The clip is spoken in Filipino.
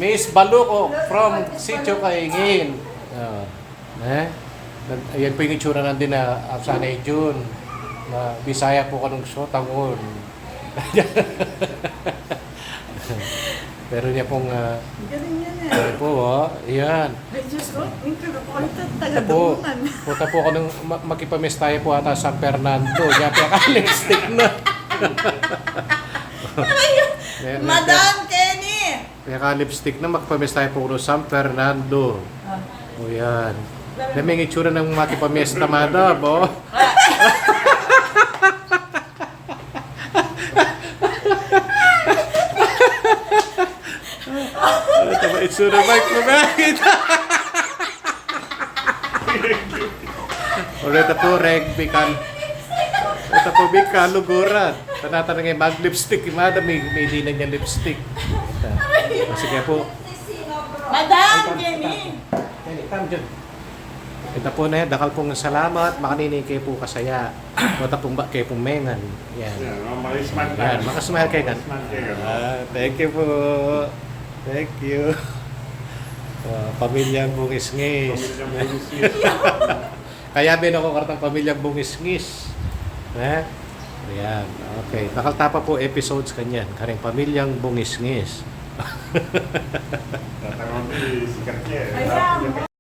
Miss Baluco from Sitio Kaingin. Ayan po yung itsura nandun na Sanay June. Na Bisaya po kanong sotangon. Pero niya pong... Galing yan eh. Ayan po, ayan. Ay, Diyos ko, yung pinapakalitan Punta taga-dungan. po ka nung makipamis tayo po ata sa San Fernando. Diyan po ka-lipstick na. Madam Kenny! Kaya ka-lipstick na magpamis tayo po sa San Fernando. O yan. Yan may itsura ng makipamis na madam, oh. Ito ba itsura micromate? Ulit po, reg, bikan. Ito po, bikan, luguran. Tanatan nga mag-lipstick. Madam, may dinan niya lipstick. Sige po. Madam Kenny! Come dyan. Ito po na yan, dakal pong salamat, makanini kayo po kasaya. Ito pong kayo pong mengan. Yan. Yan, makasmile kayo kan. Thank you po. Thank you. Pamilyang bungis-ngis. Kaya bin ako kartang pamilyang bungis-ngis. Ayan, okay. Nakaltapa po episodes kanyan. Karing pamilyang bungis-ngis. Ayan!